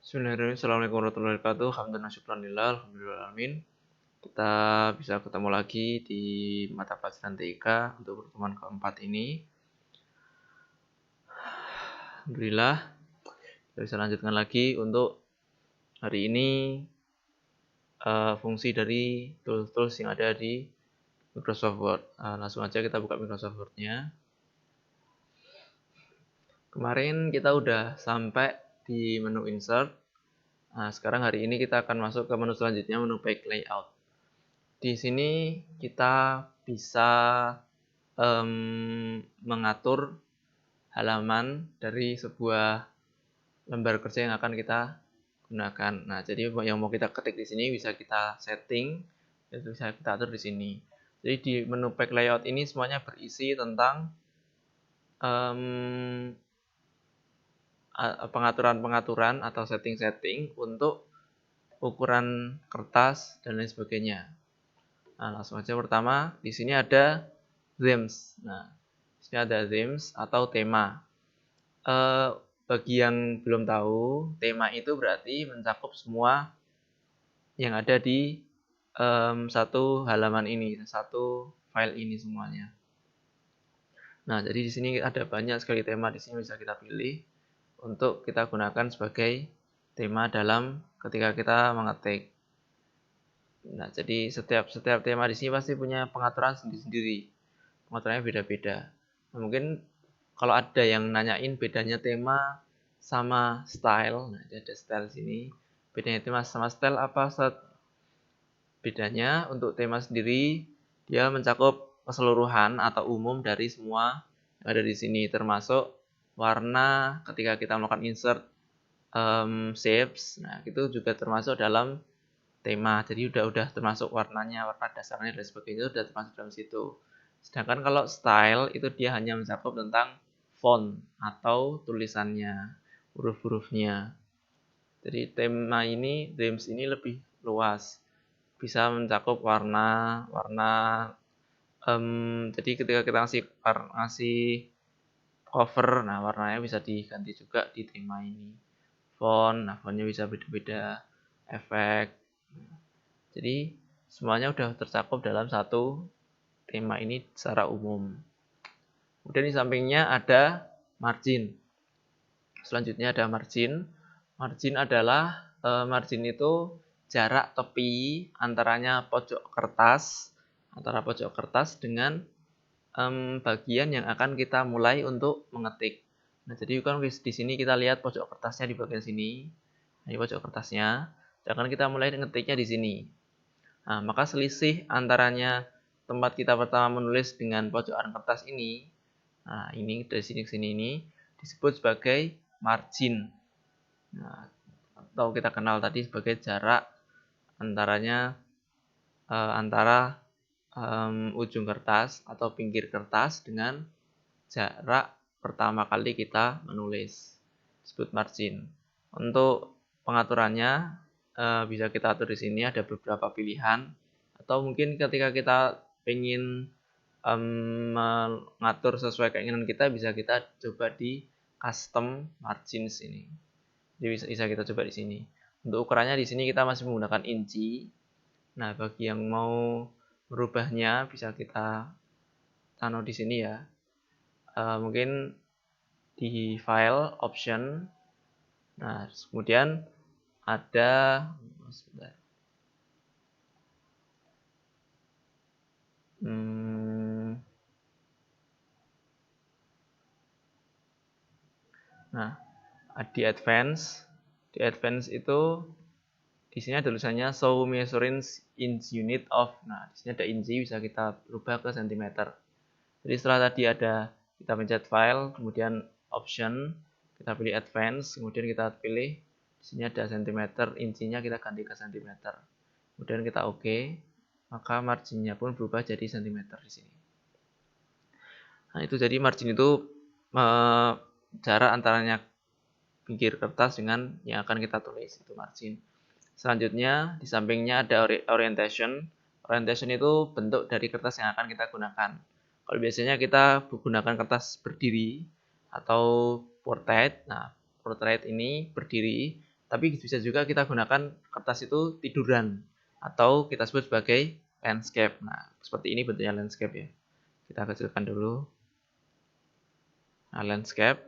Bismillahirrahmanirrahim. Assalamualaikum warahmatullahi wabarakatuh. Hamdan syukranillah, alhamdulillahalamin. Kita bisa ketemu lagi di mata pelajaran TIK untuk pertemuan keempat ini. Alhamdulillah, kita bisa lanjutkan lagi untuk hari ini fungsi dari tools-tools yang ada di Microsoft Word. Langsung aja kita buka Microsoft Word-nya. Kemarin kita udah sampai di menu Insert. Nah, sekarang hari ini kita akan masuk ke menu selanjutnya, menu Page Layout. Di sini kita bisa mengatur halaman dari sebuah lembar kerja yang akan kita gunakan. Nah, jadi yang mau kita ketik di sini bisa kita setting, itu bisa kita atur di sini. Jadi di menu Page Layout ini semuanya berisi tentang pengaturan-pengaturan atau setting-setting untuk ukuran kertas dan lain sebagainya. Nah, langsung aja pertama, di sini ada themes. Nah, di sini ada themes atau tema. Bagi yang belum tahu, tema itu berarti mencakup semua yang ada di satu halaman ini, satu file ini semuanya. Nah, jadi di sini ada banyak sekali tema, di sini bisa kita pilih untuk kita gunakan sebagai tema dalam ketika kita mengetik. Nah, jadi setiap tema di sini pasti punya pengaturan sendiri-sendiri. Pengaturannya beda-beda. Nah, mungkin kalau ada yang nanyain bedanya tema sama style, nah ada style di sini. Bedanya tema sama style apa? Bedanya untuk tema sendiri dia mencakup keseluruhan atau umum dari semua yang ada di sini, termasuk warna ketika kita melakukan insert shapes. Nah, itu juga termasuk dalam tema. Jadi udah termasuk warnanya, warna dasarnya dan sebagainya udah termasuk dalam situ. Sedangkan kalau style itu dia hanya mencakup tentang font atau tulisannya, huruf-hurufnya. Jadi themes ini lebih luas. Bisa mencakup warna. Jadi ketika kita ngasih cover, nah warnanya bisa diganti juga di tema ini. Font, nah fontnya bisa beda-beda. Efek. Jadi semuanya udah tercakup dalam satu tema ini secara umum. Kemudian di sampingnya ada margin. Selanjutnya ada margin. Margin adalah margin itu jarak tepi antara pojok kertas dengan bagian yang akan kita mulai untuk mengetik. Nah, jadi kan di sini kita lihat pojok kertasnya di bagian sini. Nah, ini pojok kertasnya. Sedangkan kita mulai ngetiknya di sini. Nah, maka selisih antaranya tempat kita pertama menulis dengan pojokan kertas ini, nah ini dari sini ke sini ini disebut sebagai margin. Nah, atau kita kenal tadi sebagai jarak antara ujung kertas atau pinggir kertas dengan jarak pertama kali kita menulis, disebut margin. Untuk pengaturannya bisa kita atur di sini, ada beberapa pilihan, atau mungkin ketika kita ingin mengatur sesuai keinginan kita, bisa kita coba di custom margins ini. Jadi bisa kita coba di sini. Untuk ukurannya di sini kita masih menggunakan inci. Nah, bagi yang mau merubahnya bisa kita taruh di sini ya. Mungkin di file option. Nah, kemudian ada nah, di advance itu di sini ada tulisannya show measuring inch unit of. Nah, di sini ada inci, bisa kita rubah ke cm. Jadi setelah tadi ada kita pencet file, kemudian option, kita pilih advance, kemudian kita pilih di sini ada cm, incinya kita ganti ke cm. Kemudian kita OK, maka marginnya pun berubah jadi cm di sini. Nah, itu jadi margin itu jarak antaranya pinggir kertas dengan yang akan kita tulis, itu margin. Selanjutnya di sampingnya ada orientation. Orientation itu bentuk dari kertas yang akan kita gunakan. Kalau biasanya kita menggunakan kertas berdiri atau portrait. Nah, portrait ini berdiri Tapi bisa juga kita gunakan kertas itu tiduran atau kita sebut sebagai landscape. Nah, seperti ini bentuknya landscape ya. Kita kecilkan dulu. Nah, landscape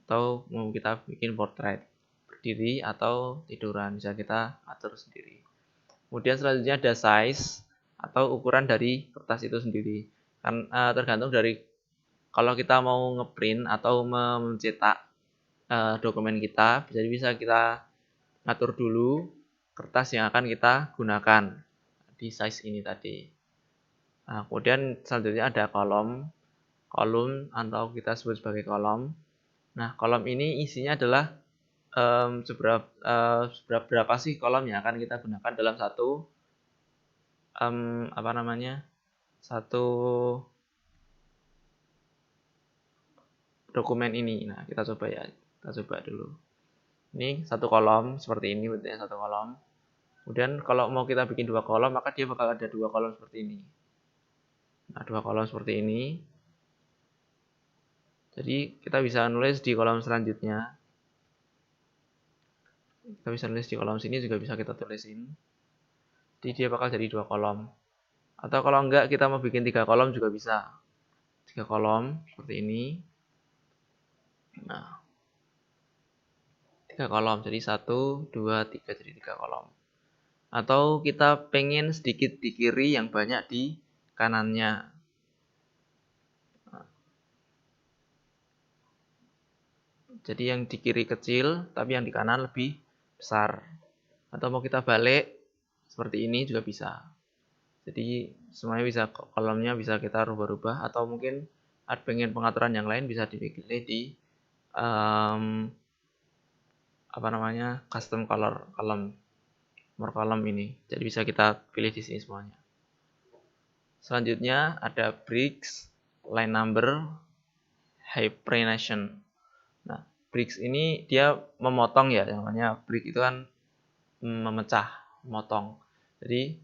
atau mau kita bikin portrait berdiri atau tiduran, bisa kita atur sendiri. Kemudian selanjutnya ada size atau ukuran dari kertas itu sendiri. Kan tergantung dari kalau kita mau ngeprint atau mencetak dokumen kita, jadi bisa kita atur dulu kertas yang akan kita gunakan di size ini tadi. Nah, kemudian selanjutnya ada kolom atau kita sebut sebagai kolom. Nah, kolom ini isinya adalah berapa sih kolom yang akan kita gunakan dalam satu satu dokumen ini. Nah, kita coba ya, kita coba dulu. Ini satu kolom seperti ini, bentuknya satu kolom. Kemudian kalau mau kita bikin dua kolom, maka dia bakal ada dua kolom seperti ini. Nah, dua kolom seperti ini. Jadi kita bisa nulis di kolom selanjutnya. Kita bisa nulis di kolom sini juga bisa kita tulisin. Jadi dia bakal jadi dua kolom. Atau kalau enggak kita mau bikin tiga kolom juga bisa. Tiga kolom seperti ini. Nah, tiga kolom. Jadi 1, 2, 3 jadi tiga kolom. Atau kita pengen sedikit di kiri yang banyak di kanannya. Jadi yang di kiri kecil, tapi yang di kanan lebih besar. Atau mau kita balik, seperti ini juga bisa. Jadi semuanya bisa, kolomnya bisa kita rubah-rubah. Atau mungkin pengen pengaturan yang lain bisa dipilih di custom color column, more column ini. Jadi bisa kita pilih di sini semuanya. Selanjutnya ada bricks, line number, hyphenation. Nah, bricks ini dia memotong ya, namanya brick itu kan memecah, memotong. Jadi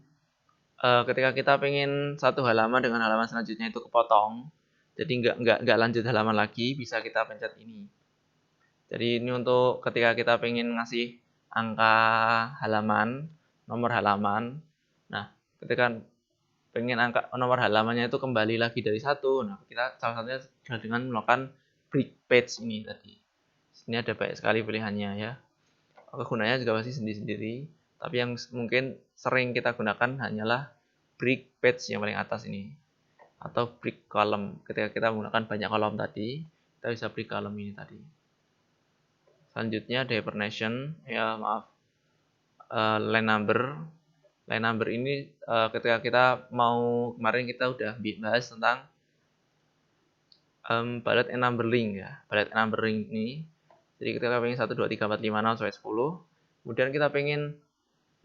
ketika kita pengen satu halaman dengan halaman selanjutnya itu kepotong, jadi nggak lanjut halaman lagi, bisa kita pencet ini. Jadi ini untuk ketika kita pengen ngasih angka halaman, nomor halaman. Nah, ketika pengen angka nomor halamannya itu kembali lagi dari 1, nah kita salah satunya dengan melakukan brick page ini tadi. Ini ada banyak sekali pilihannya ya. Kegunaannya juga masih sendiri-sendiri, tapi yang mungkin sering kita gunakan hanyalah brick page yang paling atas ini, atau brick column. Ketika kita menggunakan banyak kolom tadi, kita bisa brick column ini tadi. Selanjutnya hyphenation, ya maaf, line number. Line number ini ketika kita mau, kemarin kita udah bahas tentang bullet and numbering ya. Bullet and numbering ini, jadi kita pengen 1, 2, 3, 4, 5, 6 sampai 10. Kemudian kita pengen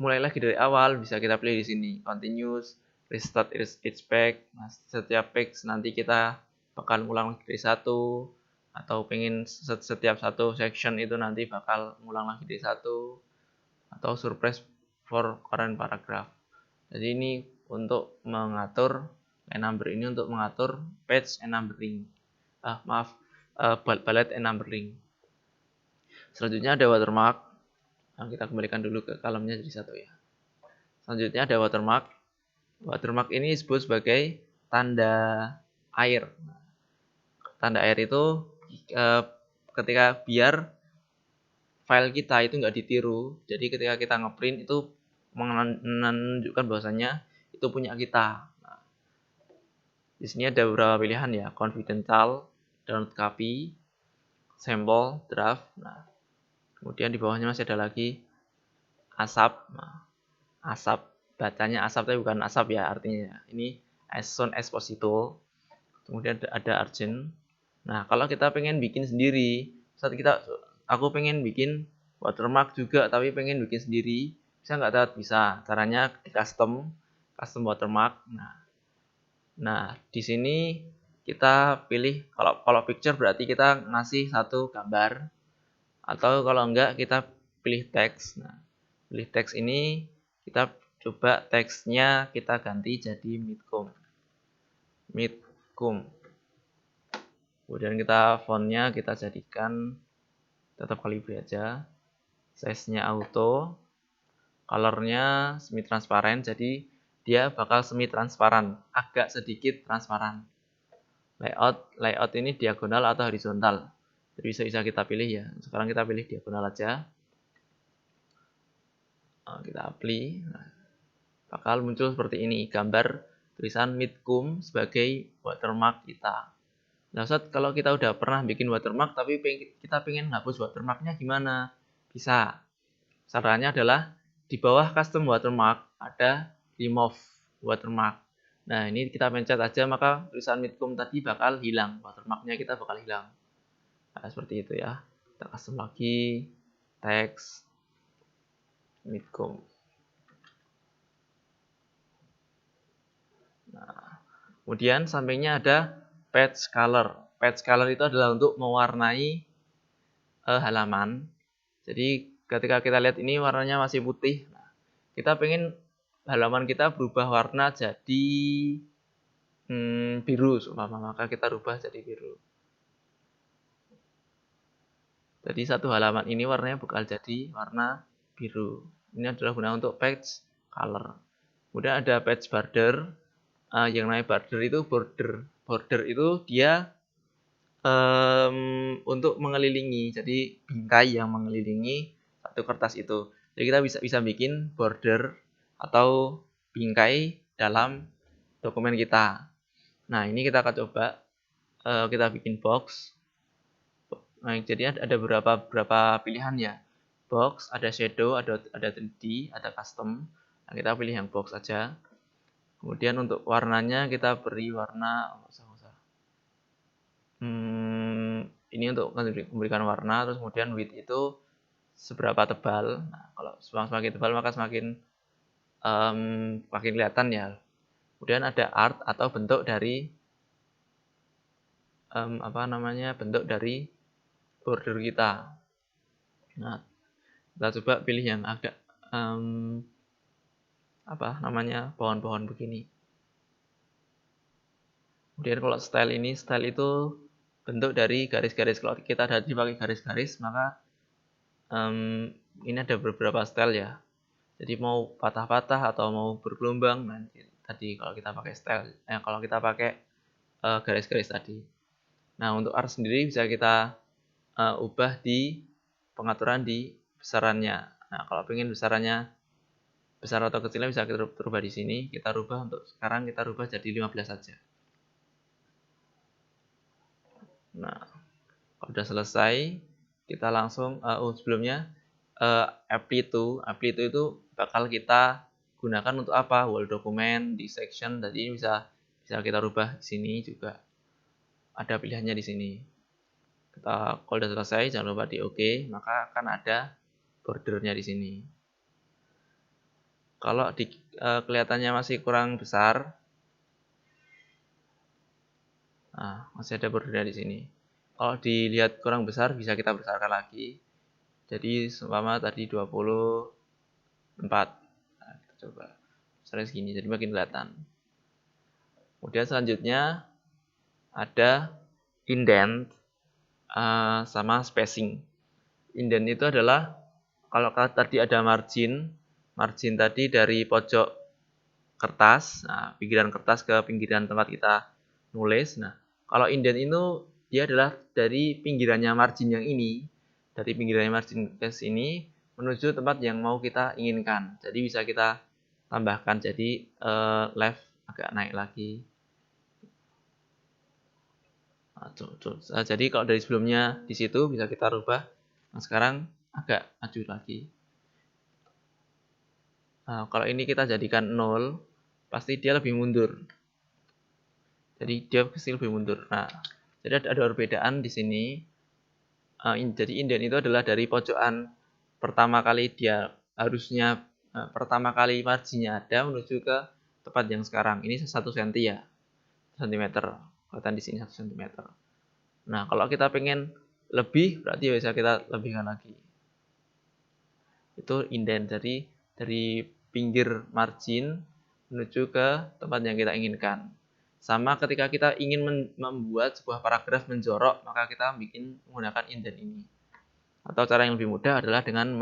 mulai lagi dari awal, bisa kita pilih di sini continuous, restart each page. Nah, setiap page nanti kita bakal ulang lagi dari 1, atau pengen setiap satu section itu nanti bakal ngulang lagi dari 1, atau surprise for current paragraph. Jadi ini untuk mengatur line number ini untuk mengatur page and numbering. Bullet and numbering. Selanjutnya ada watermark. Nah, kita kembalikan dulu ke kolomnya jadi 1 ya. Selanjutnya ada watermark. Watermark ini disebut sebagai tanda air. Tanda air itu ketika biar file kita itu nggak ditiru. Jadi ketika kita ngeprint itu menunjukkan bahwasanya itu punya kita. Nah, di sini ada beberapa pilihan ya, confidential, download copy, sample, draft. Nah, kemudian di bawahnya masih ada lagi ASAP. Nah, ASAP, bacanya ASAP tapi bukan ASAP ya, artinya ini as soon as possible. Kemudian ada urgent. Nah, kalau kita pengen bikin sendiri, saat aku pengen bikin watermark juga tapi pengen bikin sendiri, bisa nggak Tat? Bisa. Caranya di custom watermark. Nah, di sini kita pilih, kalau picture berarti kita ngasih satu gambar, atau kalau enggak kita pilih teks. Nah, pilih teks ini kita coba teksnya kita ganti jadi Midcomb. Kemudian kita fontnya kita jadikan tetap Calibri aja. size-nya auto, color-nya semi transparan, jadi dia bakal semi transparan, agak sedikit transparan. Layout ini diagonal atau horizontal, jadi bisa kita pilih ya. Sekarang kita pilih diagonal aja. Kita apply, bakal muncul seperti ini, gambar tulisan Midcum sebagai watermark kita. Nah, Ustaz, kalau kita udah pernah bikin watermark tapi kita pengen hapus watermarknya gimana? Bisa. Caranya adalah di bawah custom watermark ada remove watermark. Nah, ini kita pencet aja, maka tulisan Midcum tadi bakal hilang, watermarknya kita bakal hilang. Nah, seperti itu ya. Kita custom lagi, text Midcum. Nah, kemudian sampingnya ada page color. Page color itu adalah untuk mewarnai halaman. Jadi ketika kita lihat ini warnanya masih putih, nah, kita pengen halaman kita berubah warna jadi biru, maka kita rubah jadi biru. Jadi satu halaman ini warnanya bakal jadi warna biru. Ini adalah guna untuk page color. Kemudian ada page border. Yang namanya border itu border itu dia untuk mengelilingi, jadi bingkai yang mengelilingi satu kertas itu. Jadi kita bisa bikin border atau bingkai dalam dokumen kita. Nah, ini kita akan coba kita bikin box. Nah, jadi ada beberapa pilihan ya. Box, ada shadow, ada 3D, ada custom. Nah, kita pilih yang box aja. Kemudian untuk warnanya kita beri warna ini untuk memberikan warna, terus kemudian width itu seberapa tebal. Nah, kalau semakin tebal maka semakin kelihatan ya. Kemudian ada art atau bentuk dari bentuk dari border kita. Nah, kita coba pilih yang agak pohon-pohon begini. Kemudian kalau style itu bentuk dari garis-garis. Kalau kita tadi pakai garis-garis, maka ini ada beberapa style ya. Jadi mau patah-patah atau mau bergelombang, nanti tadi kalau kita pakai style, kalau kita pakai garis-garis tadi. Nah, untuk art sendiri bisa kita ubah di pengaturan di besarannya. Nah, kalau pengen besarannya besar atau kecilnya bisa kita rubah di sini. Kita rubah untuk sekarang kita rubah jadi 15 saja. Nah, kalau sudah selesai, kita langsung sebelumnya apply to itu bakal kita gunakan untuk apa? Wall document di section. Jadi ini bisa kita rubah di sini juga. Ada pilihannya di sini. Kalau sudah selesai, jangan lupa di OK, maka akan ada bordernya di sini. Kalau kelihatannya masih kurang besar, nah, masih ada bordernya di sini. Kalau dilihat kurang besar, bisa kita besarkan lagi. Jadi seumpama tadi 24. Nah, kita coba misalnya segini, jadi makin kelihatan. Kemudian selanjutnya ada indent sama spacing. Indent itu adalah kalau tadi ada margin tadi dari pojok kertas, nah, pinggiran kertas ke pinggiran tempat kita nulis. Nah, kalau indent itu dia adalah dari pinggirannya margin yang ini, dari pinggirannya margin ke sini menuju tempat yang mau kita inginkan. Jadi bisa kita tambahkan jadi left agak naik lagi. Nah, jadi kalau dari sebelumnya di situ bisa kita rubah. Nah, sekarang agak maju lagi. Nah, kalau ini kita jadikan 0, pasti dia lebih mundur. Jadi dia pasti lebih mundur. Nah, jadi ada perbedaan di sini. Jadi indent itu adalah dari pojokan pertama kali dia harusnya pertama kali marginnya ada menuju ke tempat yang sekarang. Ini 1 cm ya, sentimeter. Kelihatan di sini 1 cm. Nah, kalau kita pengen lebih, berarti bisa kita lebihkan lagi. Itu indent, jadi dari pinggir margin menuju ke tempat yang kita inginkan. Sama ketika kita ingin membuat sebuah paragraf menjorok, maka kita menggunakan indent ini. Atau cara yang lebih mudah adalah dengan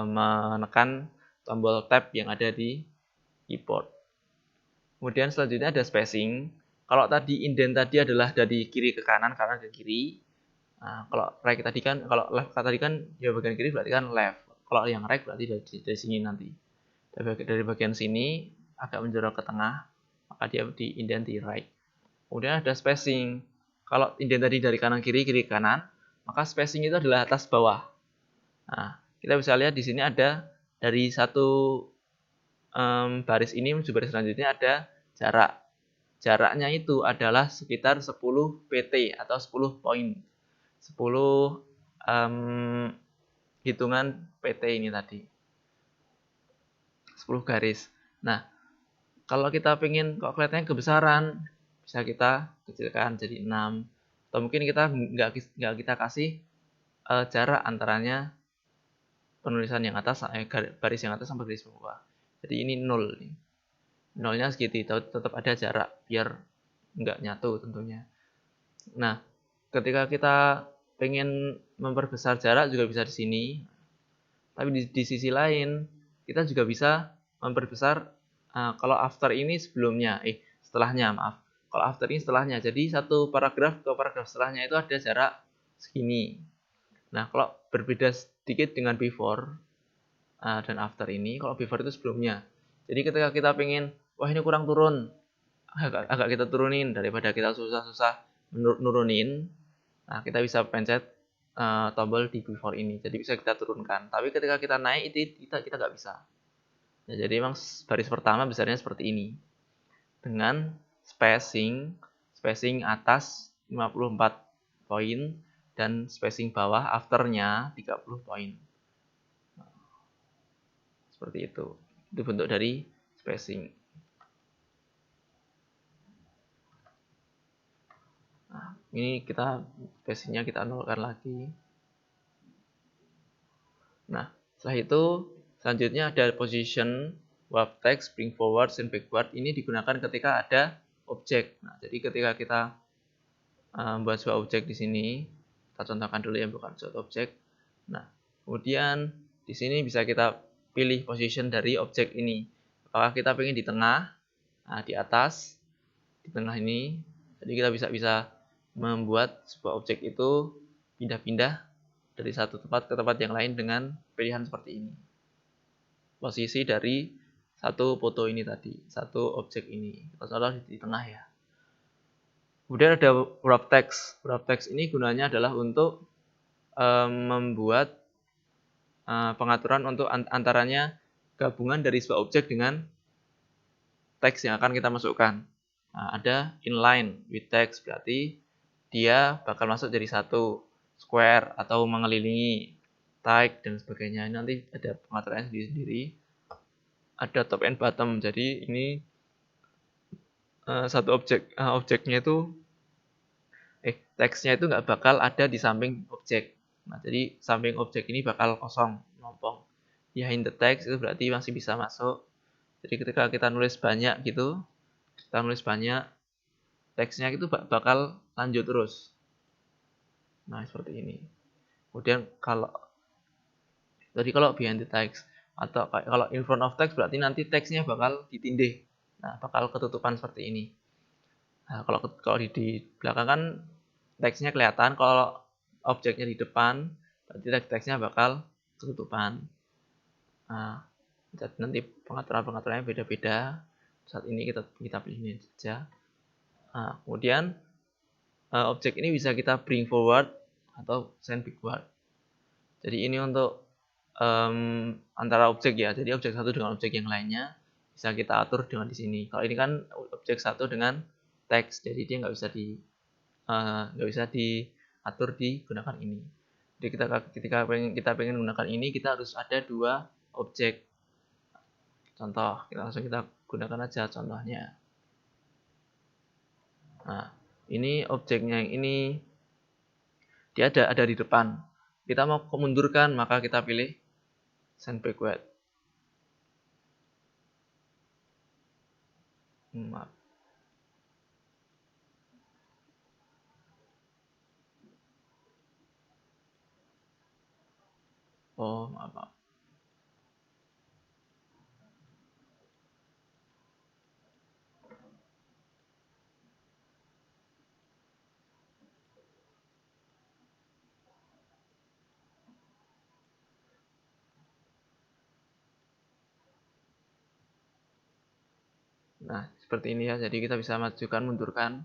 menekan tombol tab yang ada di keyboard. Kemudian selanjutnya ada spacing. Kalau tadi indent tadi adalah dari kiri ke kanan ke kiri. Nah, kalau right tadi kan, kalau left tadi kan ya bagian kiri berarti kan left. Kalau yang right berarti dari sini nanti. Dari bagian sini agak menjorok ke tengah, maka dia di indent di right. Kemudian ada spacing. Kalau indent tadi dari kanan kiri kanan, maka spacing itu adalah atas bawah. Nah, kita bisa lihat di sini ada dari satu baris ini menuju baris selanjutnya ada jarak. Jaraknya itu adalah sekitar 10 pt atau 10 poin. 10 hitungan pt ini tadi. 10 garis. Nah, kalau kita pengen kok kelihatannya kebesaran, bisa kita kecilkan jadi 6. Atau mungkin kita nggak kita kasih jarak antaranya penulisan yang atas, baris yang atas sampai garis bawah. Jadi ini 0 nih. Nolnya segitu, tetap ada jarak biar nggak nyatu tentunya. Nah, ketika kita pengen memperbesar jarak juga bisa di sini. Tapi di sisi lain, kita juga bisa memperbesar kalau after ini setelahnya, maaf. Kalau after ini setelahnya, jadi satu paragraf ke paragraf setelahnya itu ada jarak segini. Nah, kalau berbeda sedikit dengan before dan after ini, kalau before itu sebelumnya. Jadi ketika kita pengen, wah ini kurang turun, agak kita turunin daripada kita susah-susah nurunin. Nah, kita bisa pencet tombol di before ini, jadi bisa kita turunkan. Tapi ketika kita naik itu kita nggak bisa. Ya, jadi memang baris pertama besarnya seperti ini dengan spacing atas 54 poin dan spacing bawah afternya 30 poin. Seperti itu. Itu bentuk dari spacing. Nah, ini spacingnya kita nolkan lagi. Nah, setelah itu selanjutnya ada position, warp text, bring forward, and backward. Ini digunakan ketika ada objek. Nah, jadi ketika kita membuat sebuah objek di sini, kita contohkan dulu ya, bukan suatu objek. Nah, kemudian di sini bisa kita pilih position dari objek ini. Apakah kita ingin di tengah, di atas, di tengah ini. Jadi kita bisa membuat sebuah objek itu pindah-pindah dari satu tempat ke tempat yang lain dengan pilihan seperti ini. Posisi dari satu foto ini tadi, satu objek ini. Kita contoh di tengah ya. Kemudian ada wrap text. Wrap text ini gunanya adalah untuk membuat pengaturan untuk antaranya gabungan dari sebuah objek dengan teks yang akan kita masukkan. Nah, ada inline with text, berarti dia bakal masuk jadi satu, square atau mengelilingi, tight dan sebagainya. Ini nanti ada pengaturannya sendiri-sendiri. Ada top and bottom, jadi ini satu objeknya itu teksnya itu nggak bakal ada di samping objek. Nah, jadi samping objek ini bakal kosong, melompong. Behind the text itu berarti masih bisa masuk. Jadi ketika kita nulis banyak gitu, kita nulis banyak, teksnya itu bakal lanjut terus. Nah, seperti ini. Kemudian kalau behind the text atau kalau in front of text berarti nanti teksnya bakal ditindih. Nah, bakal ketutupan seperti ini. Nah, kalau di belakang kan teksnya kelihatan, kalau objeknya di depan berarti teksnya bakal ketutupan. Nah, nanti pengaturannya beda-beda. Saat ini kita pilih ini saja. Nah, kemudian objek ini bisa kita bring forward atau send backward. Jadi ini untuk antara objek ya. Jadi objek satu dengan objek yang lainnya bisa kita atur dengan di sini. Kalau ini kan objek satu dengan teks, jadi dia nggak bisa diatur digunakan ini. Jadi ketika kita pengen menggunakan ini, kita harus ada dua objek. Contoh, kita gunakan aja contohnya. Nah, ini objeknya yang ini dia ada di depan. Kita mau memundurkan, maka kita pilih send backward. Maaf. Oh, maaf. Nah, seperti ini ya. Jadi kita bisa majukan, mundurkan.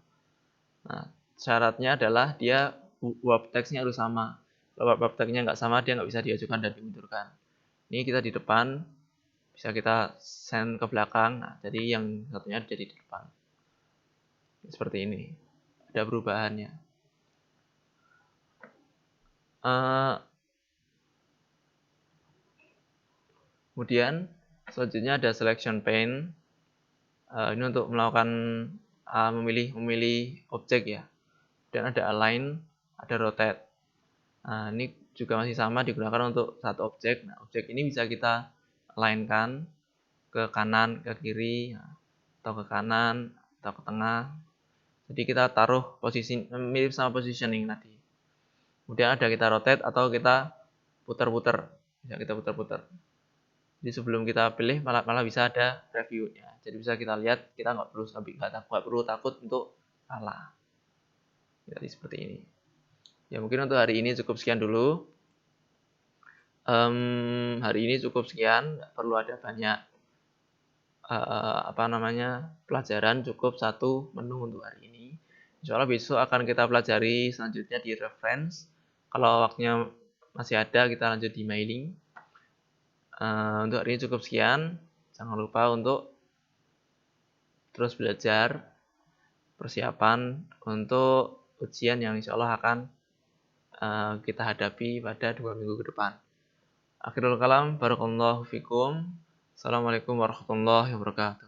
Nah, syaratnya adalah dia warp text-nya harus sama. Kalau warp text-nya nggak sama, dia nggak bisa diajukan dan dimundurkan. Ini kita di depan, bisa kita send ke belakang. Nah, jadi yang satunya jadi di depan. Seperti ini. Ada perubahannya. Kemudian selanjutnya ada selection pane. Ini untuk melakukan memilih objek ya. Dan ada align, ada rotate. Nah, ini juga masih sama digunakan untuk satu objek. Nah, objek ini bisa kita align-kan ke kanan, ke kiri, atau ke kanan, atau ke tengah. Jadi kita taruh posisi mirip sama positioning tadi. Kemudian ada kita rotate atau kita putar-putar. Bisa kita putar-putar. Jadi sebelum kita pilih malah bisa ada preview-nya. Jadi bisa kita lihat, kita nggak perlu takut untuk salah. Jadi seperti ini. Ya mungkin untuk hari ini cukup sekian dulu. Hari ini cukup sekian, nggak perlu ada banyak pelajaran, cukup satu menu untuk hari ini. Insya Allah besok akan kita pelajari selanjutnya di reference. Kalau waktunya masih ada, kita lanjut di mailing. Untuk hari ini cukup sekian. Jangan lupa untuk terus belajar persiapan untuk ujian yang insya Allah akan kita hadapi pada 2 minggu ke depan. Akhirul kalam, barakallahu fikum. Assalamualaikum warahmatullahi wabarakatuh.